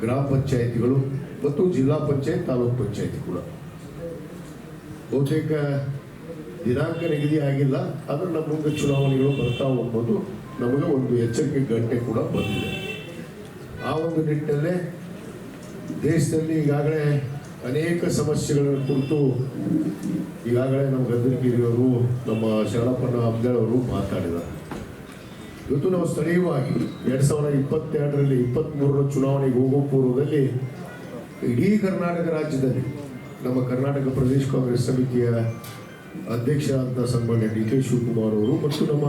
ಗ್ರಾಮ ಪಂಚಾಯಿತಿಗಳು ಮತ್ತು ಜಿಲ್ಲಾ ಪಂಚಾಯತ್ ತಾಲೂಕು ಪಂಚಾಯತಿ ಕೂಡ ಬಹುತೇಕ ದಿನಾಂಕ ನಿಗದಿ ಆಗಿಲ್ಲ. ಆದರೆ ನಮ್ಮ ಮುಂದೆ ಚುನಾವಣೆಗಳು ಬರ್ತಾ ಹೋಗ್ಬೋದು. ನಮಗೆ ಒಂದು ಎಚ್ಚರಿಕೆ ಗಂಟೆ ಕೂಡ ಬಂದಿದೆ. ಆ ಒಂದು ನಿಟ್ಟಿನಲ್ಲೇ ದೇಶದಲ್ಲಿ ಈಗಾಗಲೇ ಅನೇಕ ಸಮಸ್ಯೆಗಳನ್ನು ಕುರಿತು ಈಗಾಗಲೇ ನಮ್ಮ ಗದ್ದರಗಿರಿಯವರು, ನಮ್ಮ ಶರಣಪ್ಪನ ಅಮ್ದೇಳವರು ಮಾತಾಡಿದ್ದಾರೆ. ಇವತ್ತು ನಾವು ಸ್ಥಳೀಯವಾಗಿ 2022ರಲ್ಲಿ 23ರ ಚುನಾವಣೆಗೆ ಹೋಗೋ ಪೂರ್ವದಲ್ಲಿ ಇಡೀ ಕರ್ನಾಟಕ ರಾಜ್ಯದಲ್ಲಿ ನಮ್ಮ ಕರ್ನಾಟಕ ಪ್ರದೇಶ ಕಾಂಗ್ರೆಸ್ ಸಮಿತಿಯ ಅಧ್ಯಕ್ಷ ಅಂತ ಸನ್ಮಾನ್ಯ ಡಿ.ಕೆ. ಶಿವಕುಮಾರ್ ಅವರು ಮತ್ತು ನಮ್ಮ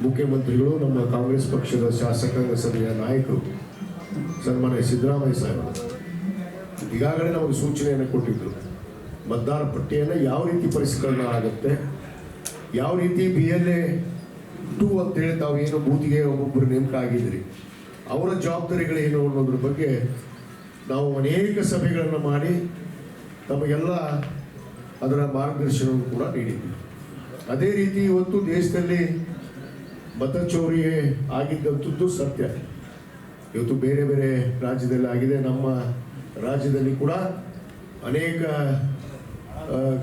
ಮುಖ್ಯಮಂತ್ರಿಗಳು, ನಮ್ಮ ಕಾಂಗ್ರೆಸ್ ಪಕ್ಷದ ಶಾಸಕಾಂಗ ಸಭೆಯ ನಾಯಕರು ಸನ್ಮಾನ್ಯ ಸಿದ್ದರಾಮಯ್ಯ ಸಾಹೇಬರು ಈಗಾಗಲೇ ನಮಗೆ ಸೂಚನೆಯನ್ನು ಕೊಟ್ಟಿದ್ದರು. ಮತದಾರ ಪಟ್ಟಿಯನ್ನು ಯಾವ ರೀತಿ ಪರಿಷ್ಕರಣೆ ಆಗುತ್ತೆ, ಯಾವ ರೀತಿ BLA 2 ಅಂತೇಳಿ ತಾವೇನು ಬೂತಿಗೆ ಒಬ್ಬೊಬ್ಬರು ನೇಮಕ ಆಗಿದ್ರಿ, ಅವರ ಜವಾಬ್ದಾರಿಗಳೇನು ಅನ್ನೋದ್ರ ಬಗ್ಗೆ ನಾವು ಅನೇಕ ಸಭೆಗಳನ್ನು ಮಾಡಿ ತಮಗೆಲ್ಲ ಅದರ ಮಾರ್ಗದರ್ಶನವನ್ನು ಕೂಡ ನೀಡಿದ್ವಿ. ಅದೇ ರೀತಿ ಇವತ್ತು ದೇಶದಲ್ಲಿ ಮತ ಚೋರಿ ಆಗಿದ್ದಂಥದ್ದು ಸತ್ಯ. ಇವತ್ತು ಬೇರೆ ಬೇರೆ ರಾಜ್ಯದಲ್ಲಿ ಆಗಿದೆ, ನಮ್ಮ ರಾಜ್ಯದಲ್ಲಿ ಕೂಡ ಅನೇಕ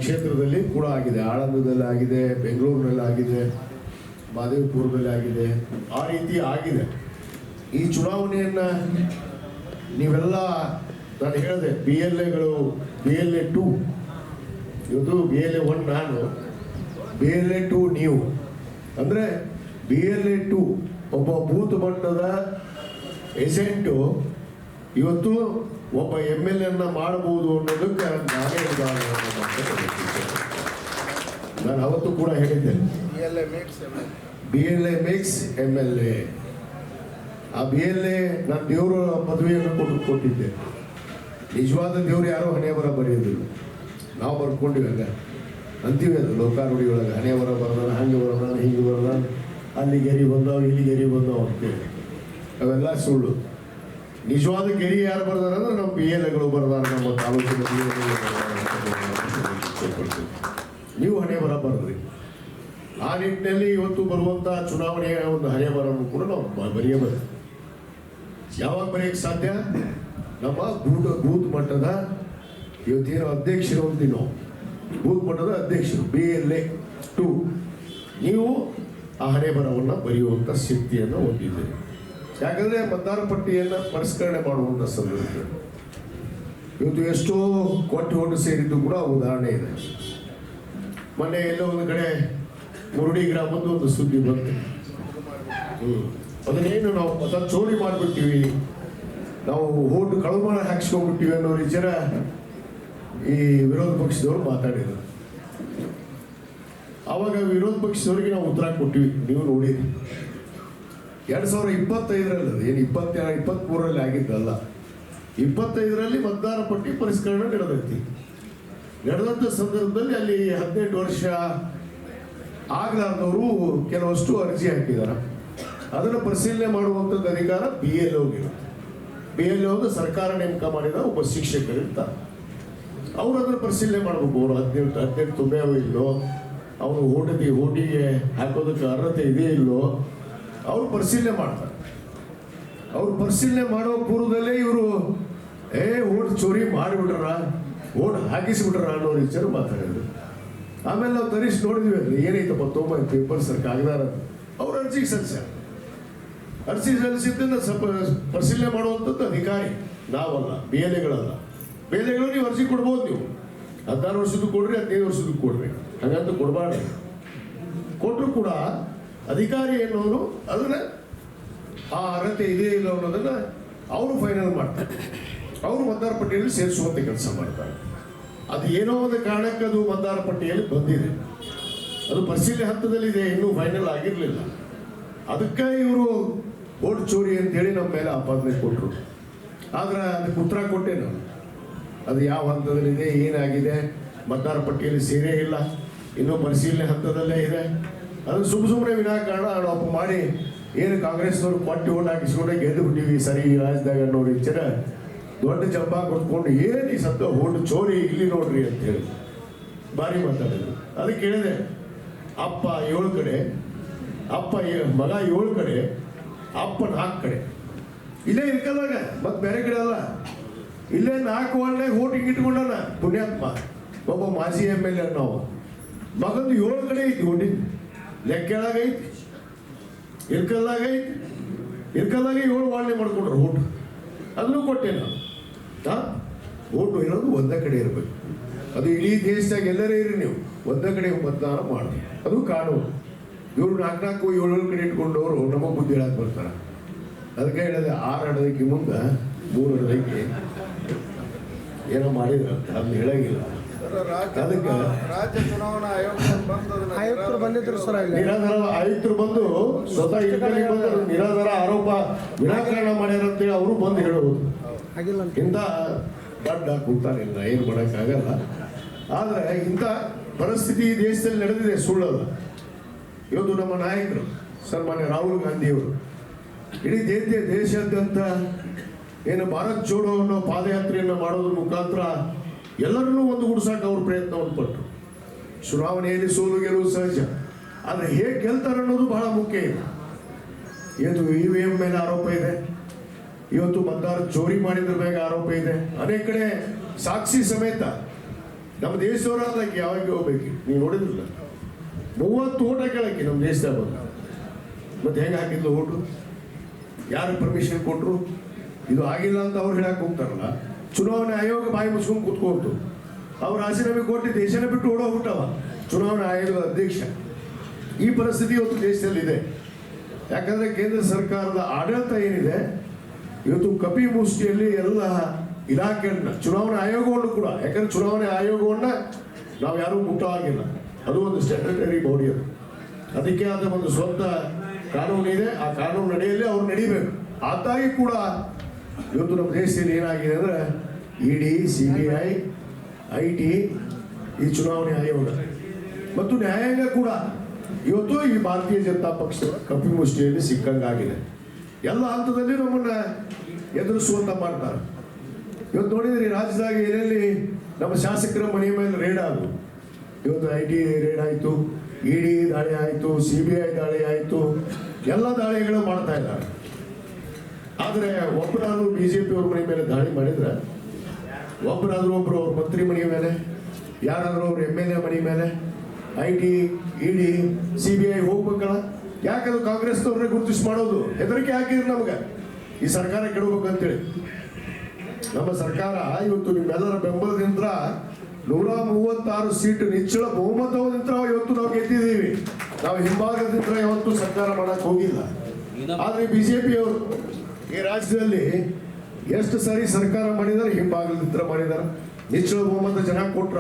ಕ್ಷೇತ್ರದಲ್ಲಿ ಕೂಡ ಆಗಿದೆ. ಆಳಂದದಲ್ಲಿ ಆಗಿದೆ, ಬೆಂಗಳೂರಿನಲ್ಲಿ ಆಗಿದೆ, ಮಾದೇವಪುರದಲ್ಲಿ ಆಗಿದೆ. ಆ ರೀತಿ ಆಗಿದೆ. ಈ ಚುನಾವಣೆಯನ್ನು ನೀವೆಲ್ಲ ನಾನು ಹೇಳಿದೆ, BLAಗಳು BLA 2 ಇವತ್ತು BLA 1 ನಾನು, BLA 2 ನೀವು ಅಂದರೆ BLA 2 ಒಬ್ಬ ಬೂತ್ ಮಟ್ಟದ ಏಜೆಂಟು ಇವತ್ತು ಒಬ್ಬ MLA ಮಾಡಬಹುದು ಅನ್ನೋದಕ್ಕೆ ನಾನೇ ಉದಾಹರಣೆ ನಾನು ಅವತ್ತು ಕೂಡ ಹೇಳಿದ್ದೇನೆ. BLA makes MLA. ಆ BLA ನಾನು ದೇವರ ಪದವಿಯನ್ನು ಕೊಟ್ಟಿದ್ದೆ. ನಿಜವಾದ ದೇವರು ಯಾರೋ ಹಣೆ ಬರ ಬರೆಯೋದಿಲ್ಲ, ನಾವು ಬರ್ಕೊಂಡಿವಿ. ಹಂಗ ಅಂತೀವಿ, ಅದು ಲೋಕಾರೂಢಿ ಒಳಗೆ ಹಣೆ ಬರ ಬರೋದಾನ, ಹಂಗೆ ಬರೋದಾನ, ಹಿಂಗೆ ಬರೋದಾನ, ಅಲ್ಲಿ ಗೆರಿ ಬಂದವ, ಇಲ್ಲಿ ಗೆರಿ ಬಂದವ ಅಂತೇಳಿ. ಅವೆಲ್ಲ ಸುಳ್ಳು. ನಿಜವಾದ ಗೆರಿ ಯಾರು ಬರ್ದಾರ ಅಂದ್ರೆ ನಮ್ಮ BLAಗಳು ಬರ್ದಾರ. ನಮ್ಮ ತಾಲೂಕಿನ ನೀವು ಹಣೆ ಬರ ಬರ್ರಿ. ಆ ನಿಟ್ಟಿನಲ್ಲಿ ಇವತ್ತು ಬರುವಂಥ ಚುನಾವಣೆಯ ಒಂದು ಹಣೆ ಬರನ್ನು ಕೂಡ ನಾವು ಬರೆಯಬೇಕು. ಯಾವಾಗ ಬರೆಯಕ್ಕೆ ಸಾಧ್ಯ? ನಮ್ಮ ಬೂತ್ ಮಟ್ಟದ ಇವತ್ತೇನು ಅಧ್ಯಕ್ಷರು ಅಂತೀವಿ ನಾವು, ಬೂತ್ ಮಟ್ಟದ ಅಧ್ಯಕ್ಷರು BLA 2 ನೀವು ಆ ಹಣೆ ಬರವನ್ನು ಬರೆಯುವಂಥ ಶಕ್ತಿಯನ್ನು ಹೊಂದಿದ್ದೀರಿ. ಯಾಕಂದರೆ ಮತದಾರ ಪಟ್ಟಿಯನ್ನು ಪರಿಷ್ಕರಣೆ ಮಾಡುವಂಥ ಸಂದರ್ಭ ಇವತ್ತು ಎಷ್ಟೋ ಕೋಟಿ ಸೇರಿದ್ದು ಕೂಡ ಉದಾಹರಣೆ ಇದೆ. ಮೊನ್ನೆ ಎಲ್ಲೋ ಒಂದು ಕಡೆ ಮುರುಡಿ ಗ್ರಾಮದ್ದು ಒಂದು ಸುದ್ದಿ ಬಂತು. ಅದನ್ನೇನು ನಾವು ಮತ ಚೋರಿ ಮಾಡಿಬಿಡ್ತೀವಿ, ನಾವು ಓಟು ಕಳುಮಾನ ಹಾಕ್ಸ್ಕೊಂಡ್ಬಿಟ್ಟಿವಿ ಅನ್ನೋ ವಿಚಾರ ಈ ವಿರೋಧ ಪಕ್ಷದವರು ಮಾತಾಡಿದರು. ಆವಾಗ ವಿರೋಧ ಪಕ್ಷದವರಿಗೆ ನಾವು ಉತ್ತರ ಕೊಟ್ಟಿವಿ. ನೀವು ನೋಡಿರಿ, 2025ರಲ್ಲಿ, ಏನು 23ರಲ್ಲಿ ಆಗಿದ್ದಲ್ಲ, 25ರಲ್ಲಿ ಮತದಾರ ಪಟ್ಟಿ ಪರಿಷ್ಕರಣೆ ನಡೆದೈತಿ. ನಡೆದಂಥ ಸಂದರ್ಭದಲ್ಲಿ ಅಲ್ಲಿ 18 ವರ್ಷ ಆಗಲಾರ್ದವರು ಕೆಲವಷ್ಟು ಅರ್ಜಿ ಹಾಕಿದ್ದಾರೆ. ಅದನ್ನು ಪರಿಶೀಲನೆ ಮಾಡುವಂಥದ್ದು ಅಧಿಕಾರ BLAಗಿರುತ್ತೆ. BLA ಸರ್ಕಾರ ನೇಮಕ ಮಾಡಿದ ಒಬ್ಬ ಶಿಕ್ಷಕರಿರ್ತಾರೆ. ಅವರು ಅದನ್ನು ಪರಿಶೀಲನೆ ಮಾಡಬೇಕು. ಅವರು 18 ತುಂಬೆಯೋ ಇಲ್ಲೋ, ಅವನು ಓಟಿಗೆ ಹಾಕೋದಕ್ಕೆ ಅರ್ಹತೆ ಇದೆಯೇ ಇಲ್ಲೋ ಅವರು ಪರಿಶೀಲನೆ ಮಾಡ್ತಾರೆ. ಅವ್ರು ಪರಿಶೀಲನೆ ಮಾಡೋ ಪೂರ್ವದಲ್ಲೇ ಇವರು ಓಟ್ ಚೋರಿ ಮಾಡಿಬಿಟ್ರ, ಓಟ್ ಹಾಕಿಸಿಬಿಟ್ರ ಅನ್ನೋ ವಿಚಾರ ಮಾತಾಡಿದ್ರು. ಆಮೇಲೆ ನಾವು ತರಿಸಿ ನೋಡಿದ್ವಿ, ಅಲ್ಲಿ ಏನೈತಪ್ಪ ತೊಂಬತ್ತು ಪೇಪರ್ಸ್ ಕಾಗದಾರ ಅವ್ರು ಅರ್ಜಿಗೆ ಸಲ್ಲಿಸ್ಯಾರ. ಅರ್ಜಿ ಸಲ್ಲಿಸಿದ್ದನ್ನು ಸ್ವಲ್ಪ ಪರಿಶೀಲನೆ ಮಾಡುವಂಥದ್ದು ಅಧಿಕಾರಿ ನಾವಲ್ಲ, BLAಗಳಲ್ಲ. BLAಗಳು ನೀವು ಅರ್ಜಿ ಕೊಡ್ಬೋದು, ನೀವು 16 ವರ್ಷದ್ದು ಕೊಡ್ರಿ, 15 ವರ್ಷದ್ದು ಕೊಡ್ರಿ, ಹಾಗಂತ ಕೊಡಬಾರ್ದು. ಕೊಟ್ಟರು ಕೂಡ ಅಧಿಕಾರಿ ಎನ್ನುವರು ಅದನ್ನ ಆ ಅರ್ಹತೆ ಇದೆ ಇಲ್ಲ ಅನ್ನೋದನ್ನ ಅವರು ಫೈನಲ್ ಮಾಡ್ತಾರೆ. ಅವರು ಮತದಾರ ಪಟ್ಟಿಯಲ್ಲಿ ಸೇರಿಸುವಂತ ಕೆಲಸ ಮಾಡ್ತಾರೆ. ಅದು ಏನೋ ಒಂದು ಕಾರಣಕ್ಕೆ ಅದು ಮತದಾರ ಪಟ್ಟಿಯಲ್ಲಿ ಬಂದಿದೆ, ಅದು ಪರಿಶೀಲನೆ ಹಂತದಲ್ಲಿದೆ, ಇನ್ನೂ ಫೈನಲ್ ಆಗಿರಲಿಲ್ಲ. ಅದಕ್ಕೆ ಇವರು ಓಟ್ ಚೋರಿ ಅಂತೇಳಿ ನಮ್ಮ ಮೇಲೆ ಆಪಾದನೆ ಕೊಟ್ಟರು. ಆದ್ರೆ ಅದಕ್ಕೆ ಉತ್ತರ ಕೊಟ್ಟೆ ನಾನು. ಅದು ಯಾವ ಹಂತದಲ್ಲಿದೆ, ಏನಾಗಿದೆ, ಮತದಾರ ಪಟ್ಟಿಯಲ್ಲಿ ಸೇರೇ ಇಲ್ಲ, ಇನ್ನೂ ಪರಿಶೀಲನೆ ಹಂತದಲ್ಲೇ ಇದೆ. ಅದನ್ನು ಸುಮ್ಮನೆ ವಿನಾಕಾರಣ ಆರೋಪ ಮಾಡಿ ಏನು ಕಾಂಗ್ರೆಸ್ನವ್ರು ಕೊಟ್ಟು ಓಟ್ ಹಾಕಿಸ್ಕೊಂಡೆ ಗೆದ್ದು ಬಿಟ್ಟಿವಿ ಸರಿ ಈ ರಾಜ್ಯದಾಗ ಅನ್ನೋರು ವಿಚಾರ ದೊಡ್ಡ ಜಂಬ ಕೊಟ್ಕೊಂಡು ಏನು ಈ ಸತ್ತ ಓಟ್ ಚೋರಿ ಇಲ್ಲಿ ನೋಡ್ರಿ ಅಂತ ಹೇಳಿ ಭಾರಿ ಮಾತಾಡಿದ್ರು. ಅದಕ್ಕೆ ಹೇಳಿದೆ, ಅಪ್ಪ 7 ಕಡೆ, ಮಗ 7 ಕಡೆ, ಅಪ್ಪ 4 ಕಡೆ. ಇಲ್ಲೇ ಇರ್ಕಲ್ಲಾಗ ಮತ್ತೆ ಬೇರೆ ಕಡೆ ಅಲ್ಲ, ಇಲ್ಲೇ 4 ವಾರ್ಡ್ನಾಗ ಹೋಟಿಂಗ್ ಇಟ್ಕೊಂಡನ ಪುಣ್ಯಾತ್ಮ ಒಬ್ಬ ಮಾಜಿ MLA ನಾವು. ಮಗಂದು 7 ಕಡೆ ಐತಿ ಹೋಟಿಂಗ್, ಲೆಕ್ಕೆಳಾಗ ಐತಿ, ಇರ್ಕಲ್ಲಾಗ ಐತಿ, ಇರ್ಕಲ್ಲಾಗ 7 ವಾರ್ಡ್ನೇ ಮಾಡ್ಕೊಂಡ್ರು ಓಟು. ಅದನ್ನು ಕೊಟ್ಟೆ ನಾನು. ಓಟು ಇರೋದು ಒಂದೇ ಕಡೆ ಇರಬೇಕು. ಅದು ಇಡೀ ದೇಶದಾಗ ಎಲ್ಲರೇ ಇರಿ ನೀವು ಒಂದೇ ಕಡೆ ಮತದಾನ ಮಾಡಿ, ಅದು ಕಾನೂನು. ಇವರು 4 7 ಕಡೆ ಇಟ್ಕೊಂಡವರು ನಮಗೆ ಬುದ್ಧಿ ಹೇಳಕ್ಕೆ ಬರ್ತಾರೆ. ಅದಕ್ಕೆ ಹೇಳಿದೆ 6 ಅಡದಕ್ಕೆ ಮುಂದೆ 3 ಅಡದಕ್ಕೆ ಏನೋ ಮಾಡಿದ್ರು ಅಂತ ಅದನ್ನ ಹೇಳಂಗಿಲ್ಲ. ಅದಕ್ಕೆ ರಾಜ್ಯ ಚುನಾವಣಾ ಆಯುಕ್ತರು ಬಂದಿದ್ರು ಸರ್. ನಿರಾಧಾರ ಆಯುಕ್ತರು ಬಂದು ಸ್ವತಃ ಇಟ್ಕೊಳ್ಳಿ ಬಂದು ನಿರಾಧಾರ ಆರೋಪ ವಿನಾಕಾರಣ ಮಾಡ್ಯಾರ ಅಂತೇಳಿ ಅವರು ಬಂದು ಹೇಳಬಹುದು. ಇಂಥ ದಡ್ಡ ಕೂತಾನಿಲ್ಲ, ಏನು ಮಾಡೋಕ್ಕಾಗಲ್ಲ. ಆದರೆ ಇಂಥ ಪರಿಸ್ಥಿತಿ ಈ ದೇಶದಲ್ಲಿ ನಡೆದಿದೆ, ಸುಳ್ಳಲ್ಲ. ಇವತ್ತು ನಮ್ಮ ನಾಯಕರು ಸನ್ಮಾನ್ಯ ರಾಹುಲ್ ಗಾಂಧಿಯವರು ಇಡೀ ದೇಶಾದ್ಯಂತ ಏನು ಭಾರತ್ ಜೋಡೋ ಅನ್ನೋ ಪಾದಯಾತ್ರೆಯನ್ನು ಮಾಡೋದ್ರ ಮುಖಾಂತರ ಎಲ್ಲರನ್ನೂ ಒಂದುಗೂಡಿಸಕ್ಕೆ ಅವ್ರ ಪ್ರಯತ್ನವನ್ನು ಪಟ್ಟರು. ಚುನಾವಣೆಯಲ್ಲಿ ಸೋಲು ಗೆಲುವು ಸಹಜ, ಆದರೆ ಹೇಗೆ ಗೆಲ್ತಾರೆ ಅನ್ನೋದು ಬಹಳ ಮುಖ್ಯ ಇದೆ. ಇವತ್ತು EVM ಮೇಲೆ ಆರೋಪ ಇದೆ, ಇವತ್ತು ಮತದಾರ ಚೋರಿ ಮಾಡಿದ್ರ ಮೇಲೆ ಆರೋಪ ಇದೆ. ಅನೇಕ ಕಡೆ ಸಾಕ್ಷಿ ಸಮೇತ ನಮ್ಮ ದೇಶದವರಾದ ಯಾವಾಗ ಹೋಗ್ಬೇಕು ನೀವು ನೋಡಿದ್ರಲ್ಲ, 30 ಓಟ ಕೇಳಕ್ಕೆ ನಮ್ಮ ದೇಶದಾಗ ಬಂದ. ಮತ್ತೆ ಹೆಂಗೆ ಹಾಕಿದ್ಲು ಓಟು, ಯಾರು ಪರ್ಮಿಷನ್ ಕೊಟ್ಟರು, ಇದು ಆಗಿಲ್ಲ ಅಂತ ಅವ್ರು ಹೇಳಕ್ಕೆ ಹೋಗ್ತಾರಲ್ಲ. ಚುನಾವಣೆ ಆಯೋಗ ಬಾಯಿ ಮುಚ್ಕೊಂಡು ಕೂತ್ಕೊಳ್ತು, ಅವ್ರು ರಾಜೀನಾಮೆ ಕೊಟ್ಟು ದೇಶನೇ ಬಿಟ್ಟು ಓಡೋಗ್ಬಿಟ್ಟವ ಚುನಾವಣಾ ಆಯೋಗದ ಅಧ್ಯಕ್ಷ. ಈ ಪರಿಸ್ಥಿತಿ ಇವತ್ತು ದೇಶದಲ್ಲಿದೆ. ಯಾಕಂದ್ರೆ ಕೇಂದ್ರ ಸರ್ಕಾರದ ಆಡಳಿತ ಏನಿದೆ ಇವತ್ತು ಕಪಿ ಮುಷ್ಟಿಯಲ್ಲಿ ಎಲ್ಲ ಇಲಾಖೆಯನ್ನ, ಚುನಾವಣಾ ಆಯೋಗವನ್ನು ಕೂಡ, ಯಾಕಂದ್ರೆ ಚುನಾವಣೆ ಆಯೋಗವನ್ನ ನಾವು ಯಾರೂ ಮುಟ್ಟವಾಗಿಲ್ಲ, ಅದು ಒಂದು ಸ್ಟ್ಯಾಟ್ಯೂಟರಿ ಬಾಡಿ. ಅದು ಅದಕ್ಕೆ ಆದ ಒಂದು ಸ್ವಂತ ಕಾನೂನು ಇದೆ, ಆ ಕಾನೂನು ನಡೆಯಲ್ಲಿ ಅವ್ರು ನಡಿಬೇಕು. ಆದಾಗಿ ಕೂಡ ಇವತ್ತು ನಮ್ಮ ದೇಶದಲ್ಲಿ ಏನಾಗಿದೆ ಅಂದ್ರೆ ED, CBI, IT, ಈ ಚುನಾವಣೆ ಆಯೋಗ ಮತ್ತು ನ್ಯಾಯಾಂಗ ಕೂಡ ಇವತ್ತು ಈ ಭಾರತೀಯ ಜನತಾ ಪಕ್ಷದ ಕಪಿಮುಷ್ಟಿಯಲ್ಲಿ ಸಿಕ್ಕಂಗಾಗಿದೆ. ಎಲ್ಲ ಹಂತದಲ್ಲಿ ನಮ್ಮನ್ನ ಎದುರಿಸುವಂತ ಮಾಡ್ತಾರೆ. ಇವತ್ತು ನೋಡಿದ್ರಿ ರಾಜ್ಯದಾಗ ಎಲ್ಲೆಲ್ಲಿ ನಮ್ಮ ಶಾಸಕರ ಮನೆ ಮೇಲೆ ರೇಡ್ ಆದವು. ಇವತ್ತು IT ರೇಡ್ ಆಯಿತು, ED ದಾಳಿ ಆಯಿತು, CBI ದಾಳಿ ಆಯಿತು, ಎಲ್ಲ ದಾಳಿಗಳು ಮಾಡ್ತಾ ಇದ್ದಾರೆ. ಆದರೆ ಒಬ್ಬರಾದ್ರೂ BJP ಅವ್ರ ಮನೆ ಮೇಲೆ ದಾಳಿ ಮಾಡಿದ್ರೆ, ಒಬ್ಬರಾದ್ರೂ ಒಬ್ರು ಅವ್ರ ಮಂತ್ರಿ ಮನೆ ಮೇಲೆ, ಯಾರಾದ್ರೂ ಅವ್ರ MLA ಮನೆ ಮೇಲೆ IT, ED, CBI ಹೋಗ್ಬೇಕಲ್ಲ. ಯಾಕದು ಕಾಂಗ್ರೆಸ್ನವ್ರನ್ನೇ ಗುರುತಿಸಿ ಮಾಡೋದು? ಹೆದರಿಕೆ ಹಾಕಿದ್ರು ನಮ್ಗೆ ಈ ಸರ್ಕಾರ ಕೆಡಬೇಕಂತೇಳಿ. ನಮ್ಮ ಸರ್ಕಾರ ಇವತ್ತು ನಿಮ್ಮೆಲ್ಲರ ಬೆಂಬಲದಿಂದ 136 ಸೀಟ್ ನಿಚ್ಚಳ ಬಹುಮತದಿಂದ ಇವತ್ತು ನಾವು ಗೆದ್ದಿದ್ದೀವಿ. ನಾವು ಹಿಂಭಾಗದಿಂದ ಯಾವತ್ತೂ ಸರ್ಕಾರ ಮಾಡಕ್ ಹೋಗಿಲ್ಲ. ಆದ್ರೆ BJP ಅವರು ಈ ರಾಜ್ಯದಲ್ಲಿ ಎಷ್ಟು ಸಾರಿ ಸರ್ಕಾರ ಮಾಡಿದಾರೆ, ಹಿಂಭಾಗದಿಂದ ಮಾಡಿದಾರೆ. ನಿಚ್ಚಳ ಬಹುಮತ ಜನ ಕೊಟ್ರ,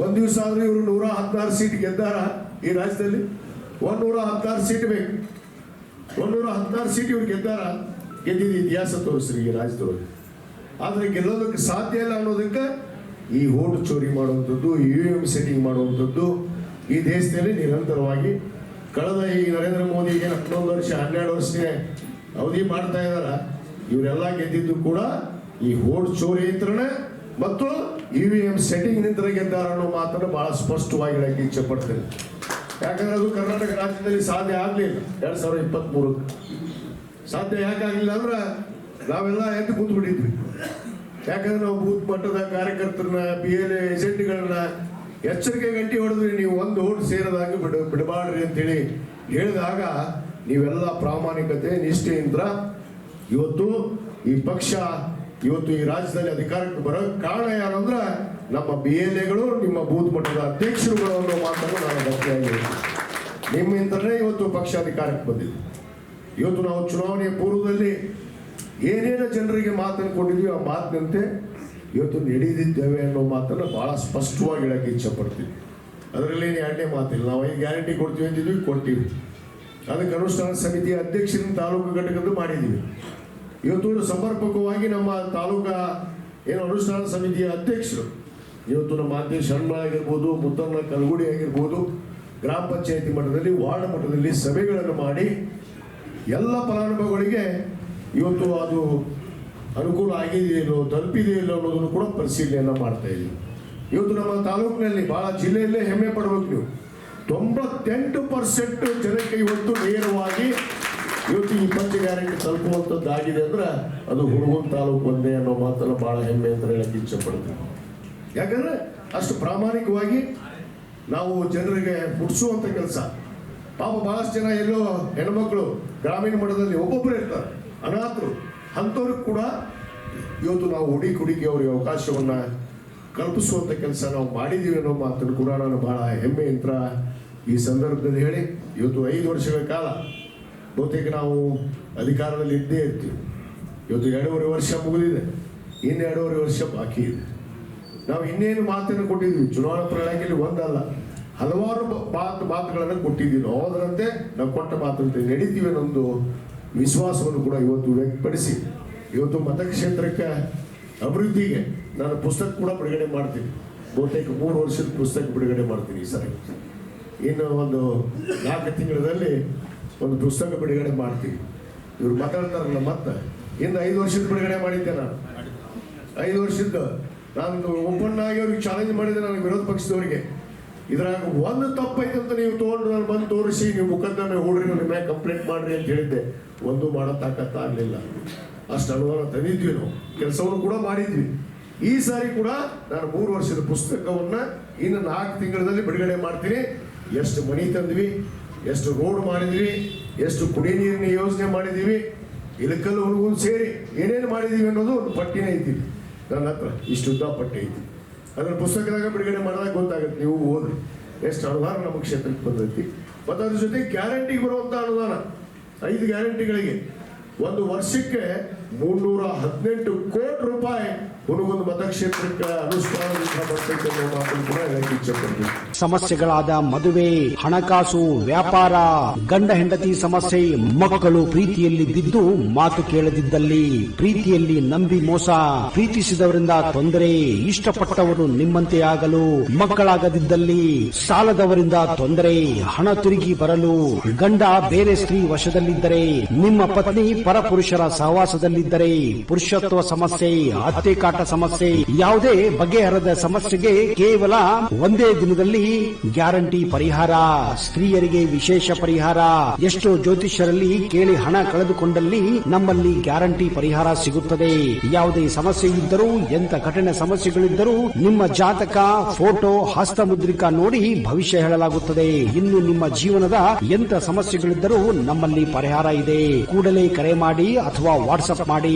ಒಂದ್ ದಿವಸ ಆದ್ರೂ ಇವರು 116 ಸೀಟ್ ಗೆದ್ದಾರ. ಈ ರಾಜ್ಯದಲ್ಲಿ 116 ಸೀಟ್ ಬೇಕು, 116 ಸೀಟ್ ಇವ್ರು ಗೆದ್ದಾರ. ಗೆದ್ದಿದ್ದು ಇತಿಹಾಸ ತೋರಿಸ್ರಿ ಈ ರಾಜ್ಯದೊಳಗೆ. ಆದ್ರೆ ಗೆಲ್ಲೋದಕ್ಕೆ ಸಾಧ್ಯ ಇಲ್ಲ ಅನ್ನೋದಕ್ಕೆ ಈ ಓಟ್ ಚೋರಿ ಮಾಡುವಂಥದ್ದು, EVM ಸೆಟ್ಟಿಂಗ್ ಮಾಡುವಂಥದ್ದು ಈ ದೇಶದಲ್ಲಿ ನಿರಂತರವಾಗಿ ಕಳೆದ ಈ ನರೇಂದ್ರ ಮೋದಿಗೆ 11 ವರ್ಷ 12 ವರ್ಷಕ್ಕೆ ಅವಧಿ ಮಾಡ್ತಾ ಇದಾರ. ಇವರೆಲ್ಲ ಗೆದ್ದಿದ್ದು ಕೂಡ ಈ ಓಟ್ ಚೋರಿ ಯಂತ್ರನೇ ಮತ್ತು EVM ಸೆಟ್ಟಿಂಗ್ ನಿಂತರ ಗೆದ್ದಾರ ಅನ್ನೋ ಮಾತನ್ನು ಬಹಳ ಸ್ಪಷ್ಟವಾಗಿ ಹೇಳಕ್ಕೆ ಇಚ್ಛೆ ಪಡ್ತೇನೆ. ಯಾಕಂದ್ರೆ ಅದು ಕರ್ನಾಟಕ ರಾಜ್ಯದಲ್ಲಿ ಸಾಧ್ಯ ಆಗಲಿಲ್ಲ 2023 ಸಾಧ್ಯ ಯಾಕಾಗಲಿಲ್ಲ ಅಂದ್ರೆ ನಾವೆಲ್ಲ ಎದ್ದು ಕೂತ್ಬಿಟ್ಟಿದ್ವಿ. ಯಾಕಂದ್ರೆ ನಾವು ಬೂತ್ ಮಟ್ಟದ ಕಾರ್ಯಕರ್ತರನ್ನ, PLA ಏಜೆಂಟ್ಗಳನ್ನ ಎಚ್ಚರಿಕೆ ಗಂಟೆ ಹೊಡೆದ್ವಿ, ನೀವು ಒಂದು ಓಟ್ ಸೇರದಾಗ ಬಿಡಬಾಡ್ರಿ ಅಂತೇಳಿ ಹೇಳಿದಾಗ ನೀವೆಲ್ಲ ಪ್ರಾಮಾಣಿಕತೆ ನಿಷ್ಠೆಯಿಂದ ಇವತ್ತು ಈ ಪಕ್ಷ ಇವತ್ತು ಈ ರಾಜ್ಯದಲ್ಲಿ ಅಧಿಕಾರಕ್ಕೆ ಬರೋಕ್ಕೆ ಕಾರಣ ಯಾರು ಅಂದ್ರೆ ನಮ್ಮ BLAಗಳು, ನಿಮ್ಮ ಬೂತ್ ಮಟ್ಟದ ಅಧ್ಯಕ್ಷರುಗಳು ಅನ್ನೋ ಮಾತನ್ನು ನಾನು ಗಟ್ಟಿಯಾಗಿ ನಿಮ್ಮಿಂದಲೇ ಇವತ್ತು ಪಕ್ಷ ಅಧಿಕಾರಕ್ಕೆ ಬಂದಿದೆ. ಇವತ್ತು ನಾವು ಚುನಾವಣೆಯ ಪೂರ್ವದಲ್ಲಿ ಏನೇನು ಜನರಿಗೆ ಮಾತನ್ನು ಕೊಟ್ಟಿದ್ವಿ ಆ ಮಾತಿನಂತೆ ಇವತ್ತು ನಡೆದಿದ್ದೇವೆ ಅನ್ನೋ ಮಾತನ್ನು ಬಹಳ ಸ್ಪಷ್ಟವಾಗಿ ಹೇಳಕ್ಕೆ ಇಚ್ಛೆ ಪಡ್ತೀವಿ. ಅದರಲ್ಲಿ ಎರಡನೇ ಮಾತಿಲ್ಲ. ನಾವು 5 ಗ್ಯಾರಂಟಿ ಕೊಡ್ತೀವಿ ಅಂತಿದ್ವಿ, ಕೊಡ್ತೀವಿ. ಅದಕ್ಕೆ ಅನುಷ್ಠಾನ ಸಮಿತಿಯ ಅಧ್ಯಕ್ಷರನ್ನ ತಾಲೂಕು ಘಟಕದ್ದು ಮಾಡಿದ್ದೀವಿ. ಇವತ್ತು ಸಮರ್ಪಕವಾಗಿ ನಮ್ಮ ತಾಲೂಕಾ ಏನು ಅನುಷ್ಠಾನ ಸಮಿತಿಯ ಅಧ್ಯಕ್ಷರು ಇವತ್ತು ನಮ್ಮ ಅಧ್ಯಕ್ಷ ಶರ್ಮಾ ಆಗಿರ್ಬೋದು, ಮುತ್ತಮ್ಮ ಕಲ್ಗುಡಿ ಆಗಿರ್ಬೋದು, ಗ್ರಾಮ ಪಂಚಾಯತಿ ಮಟ್ಟದಲ್ಲಿ, ವಾರ್ಡ್ ಮಟ್ಟದಲ್ಲಿ ಸಭೆಗಳನ್ನು ಮಾಡಿ ಎಲ್ಲ ಫಲಾನುಭವಿಗಳಿಗೆ ಇವತ್ತು ಅದು ಅನುಕೂಲ ಆಗಿದೆಯೋ ತಲುಪಿದೆಯೋ ಅನ್ನೋದನ್ನು ಕೂಡ ಪರಿಶೀಲನೆಯನ್ನು ಮಾಡ್ತಾ ಇದ್ದೀವಿ. ಇವತ್ತು ನಮ್ಮ ತಾಲೂಕಿನಲ್ಲಿ ಬಹಳ ಜಿಲ್ಲೆಯಲ್ಲೇ ಹೆಮ್ಮೆ ಪಡಬೇಕು ನೀವು, 98% ಜನಕ್ಕೆ ಇವತ್ತು ನೇರವಾಗಿ ಇವತ್ತು ಈ ಪಂಚ ಗ್ಯಾರಂಟಿ ತಲುಪುವಂಥದ್ದು ಆಗಿದೆ ಅಂದ್ರೆ ಅದು ಹುಣಗುಂದ ತಾಲೂಕು ಒಂದೇ ಅನ್ನೋ ಮಾತನ್ನು ಬಹಳ ಹೆಮ್ಮೆ ಅಂತ ಹೇಳಕ್ಕೆ ಇಚ್ಛೆ ಪಡ್ತೀವಿ. ಯಾಕಂದ್ರೆ ಅಷ್ಟು ಪ್ರಾಮಾಣಿಕವಾಗಿ ನಾವು ಜನರಿಗೆ ಮುಟ್ಟಿಸುವಂಥ ಕೆಲಸ. ಪಾಪ ಬಹಳಷ್ಟು ಜನ ಎಲ್ಲೋ ಹೆಣ್ಮಕ್ಳು ಗ್ರಾಮೀಣ ಮಟ್ಟದಲ್ಲಿ ಒಬ್ಬೊಬ್ಬರು ಇರ್ತಾರೆ, ಅನಾಥರು, ಅಂಥವ್ರಿಗೆ ಕೂಡ ಇವತ್ತು ನಾವು ಹುಡುಗಿ ಅವರಿಗೆ ಅವಕಾಶವನ್ನು ಕಲ್ಪಿಸುವಂಥ ಕೆಲಸ ನಾವು ಮಾಡಿದ್ದೀವಿ ಅನ್ನೋ ಮಾತನ್ನು ಕೂಡ ನಾನು ಬಹಳ ಹೆಮ್ಮೆ ಅಂತ ಈ ಸಂದರ್ಭದಲ್ಲಿ ಹೇಳಿ, ಇವತ್ತು 5 ವರ್ಷಗಳ ಕಾಲ ಬಹುತೇಕ ನಾವು ಅಧಿಕಾರದಲ್ಲಿ ಇದ್ದೇ ಇರ್ತೀವಿ. ಇವತ್ತು 2.5 ವರ್ಷ ಮುಗಿದಿದೆ, ಇನ್ನು 2.5 ವರ್ಷ ಬಾಕಿ ಇದೆ. ನಾವು ಇನ್ನೇನು ಮಾತನ್ನು ಕೊಟ್ಟಿದ್ವಿ, ಚುನಾವಣಾ ಪ್ರಣಾಳಿಕೆಯಲ್ಲಿ ಒಂದಲ್ಲ ಹಲವಾರು ಮಾತುಗಳನ್ನು ಕೊಟ್ಟಿದ್ದೀವಿ. ನಾವು ಅದರಂತೆ ನಾವು ಕೊಟ್ಟ ಮಾತಂತೆ ನಡೀತೀವಿ ಅನ್ನೊಂದು ವಿಶ್ವಾಸವನ್ನು ಕೂಡ ಇವತ್ತು ವ್ಯಕ್ತಪಡಿಸಿ, ಇವತ್ತು ಮತಕ್ಷೇತ್ರಕ್ಕೆ ಅಭಿವೃದ್ಧಿಗೆ ನಾನು ಪುಸ್ತಕ ಕೂಡ ಬಿಡುಗಡೆ ಮಾಡ್ತೀನಿ. ಬಹುತೇಕ 3 ವರ್ಷದ ಪುಸ್ತಕ ಬಿಡುಗಡೆ ಮಾಡ್ತೀನಿ ಈ ಸರಿ. ಇನ್ನು ಒಂದು 4 ತಿಂಗಳಲ್ಲಿ ಒಂದು ಪುಸ್ತಕ ಬಿಡುಗಡೆ ಮಾಡ್ತೀನಿ. ಇವ್ರು ಮಾತಾಡ್ತಾರಲ್ಲ, ಮತ್ತೆ ಇನ್ನು 5 ವರ್ಷದ ಬಿಡುಗಡೆ ಮಾಡಿದ್ದೆ ನಾನು. 5 ವರ್ಷದ ನಾನು ಓಪನ್ ಆಗಿ ಅವ್ರಿಗೆ ಚಾಲೆಂಜ್ ಮಾಡಿದ್ದೆ ನಾನು ವಿರೋಧ ಪಕ್ಷದವರಿಗೆ. ಇದ್ರಾಗ ಒಂದು ತಪ್ಪೈತೆ ಅಂತ ನೀವು ತೊಗೊಂಡು ನಾನು ಬಂದು ತೋರಿಸಿ ನೀವು ಮುಖದ್ದಮೆ ಹೂಡ್ರಿ, ನನ್ನ ಮೇಲೆ ಕಂಪ್ಲೇಂಟ್ ಮಾಡ್ರಿ ಅಂತ ಹೇಳಿದ್ದೆ. ಒಂದು ಮಾಡೋ ತಾಕತ್ತಾಗಲಿಲ್ಲ. ಅಷ್ಟು ಅನುದಾನ ತಂದಿದ್ವಿ, ನಾವು ಕೆಲಸವನ್ನು ಕೂಡ ಮಾಡಿದ್ವಿ. ಈ ಸಾರಿ ಕೂಡ ನಾನು 3 ವರ್ಷದ ಪುಸ್ತಕವನ್ನು ಇನ್ನು 4 ತಿಂಗಳಲ್ಲಿ ಬಿಡುಗಡೆ ಮಾಡ್ತೀನಿ. ಎಷ್ಟು ಮನಿ ತಂದ್ವಿ, ಎಷ್ಟು ರೋಡ್ ಮಾಡಿದ್ವಿ, ಎಷ್ಟು ಕುಡಿ ನೀರಿನ ಯೋಜನೆ ಮಾಡಿದ್ದೀವಿ, ಇಲಕಲ್ಲು ಹುಡುಗರು ಸೇರಿ ಏನೇನು ಮಾಡಿದ್ದೀವಿ ಅನ್ನೋದು ಒಂದು ಪಟ್ಟಿನೇ ಐತಿ ನನ್ನ ಹತ್ರ. ಇಷ್ಟು ಉದ್ದ ಪಟ್ಟಿ ಐತಿ. ಅದರ ಪುಸ್ತಕದಾಗ ಬಿಡುಗಡೆ ಮಾಡಿದಾಗ ಗೊತ್ತಾಗುತ್ತೆ, ನೀವು ಓದ್ರಿ ಎಷ್ಟು ಅನುದಾನ ನಮ್ಮ ಕ್ಷೇತ್ರಕ್ಕೆ ಬಂದೈತಿ. ಮತ್ತು ಅದ್ರ ಜೊತೆ ಗ್ಯಾರಂಟಿಗೆ ಬರುವಂಥ ಅನುದಾನ 5 ಗ್ಯಾರಂಟಿಗಳಿಗೆ ಒಂದು ವರ್ಷಕ್ಕೆ 318 ಕೋಟಿ ರೂಪಾಯಿ ಹುಡುಗನ ಮತಕ್ಷೇತ್ರಕ್ಕೆ ಅನುಷ್ಠಾನದಿಂದ ಬರ್ತೈತೆ ಅನ್ನೋ ಮಾತನ್ನು ಕೂಡ ಹೇಳಕ್ಕೆ ಇಚ್ಛೆ ಪಡ್ತೀನಿ. ಸಮಸ್ಯೆಗಳಾದ ಮದುವೆ, ಹಣಕಾಸು, ವ್ಯಾಪಾರ, ಗಂಡ ಹೆಂಡತಿ ಸಮಸ್ಯೆ, ಮಕ್ಕಳು ಪ್ರೀತಿಯಲ್ಲಿ ಬಿದ್ದು ಮಾತು ಕೇಳದಿದ್ದಲ್ಲಿ, ಪ್ರೀತಿಯಲ್ಲಿ ನಂಬಿ ಮೋಸ, ಪ್ರೀತಿಸಿದವರಿಂದ ತೊಂದರೆ, ಇಷ್ಟಪಟ್ಟವರು ನಿಮ್ಮಂತೆ ಆಗಲು ಮಕ್ಕಳಾಗದಿದ್ದಲ್ಲಿ, ಸಾಲದವರಿಂದ ತೊಂದರೆ, ಹಣ ತಿರುಗಿ ಬರಲು, ಗಂಡ ಬೇರೆ ಸ್ತ್ರೀ ವಶದಲ್ಲಿದ್ದರೆ, ನಿಮ್ಮ ಪತ್ನಿ ಪರಪುರುಷರ ಸಹವಾಸದಲ್ಲಿದ್ದರೆ, ಪುರುಷತ್ವ ಸಮಸ್ಯೆ, ಅತ್ತೆ ಕಾಟ ಸಮಸ್ಯೆ, ಯಾವುದೇ ಬಗೆಹರದ ಸಮಸ್ಯೆಗೆ ಕೇವಲ ಒಂದೇ ದಿನದಲ್ಲಿ ಗ್ಯಾರಂಟಿ ಪರಿಹಾರ. ಸ್ತ್ರೀಯರಿಗೆ ವಿಶೇಷ ಪರಿಹಾರ. ಎಷ್ಟೋ ಜ್ಯೋತಿಷ್ಯರಲ್ಲಿ ಕೇಳಿ ಹಣ ಕಳೆದುಕೊಂಡಲ್ಲಿ ನಮ್ಮಲ್ಲಿ ಗ್ಯಾರಂಟಿ ಪರಿಹಾರ ಸಿಗುತ್ತದೆ. ಯಾವುದೇ ಸಮಸ್ಯೆ ಇದ್ದರೂ, ಎಂತ ಕಠಿಣ ಸಮಸ್ಯೆಗಳಿದ್ದರೂ ನಿಮ್ಮ ಜಾತಕ, ಫೋಟೋ, ಹಸ್ತಮುದ್ರಿಕಾ ನೋಡಿ ಭವಿಷ್ಯ ಹೇಳಲಾಗುತ್ತದೆ. ಇನ್ನು ನಿಮ್ಮ ಜೀವನದ ಎಂತ ಸಮಸ್ಯೆಗಳಿದ್ದರೂ ನಮ್ಮಲ್ಲಿ ಪರಿಹಾರ ಇದೆ. ಕೂಡಲೇ ಕರೆ ಮಾಡಿ ಅಥವಾ ವಾಟ್ಸ್ಆಪ್ ಮಾಡಿ.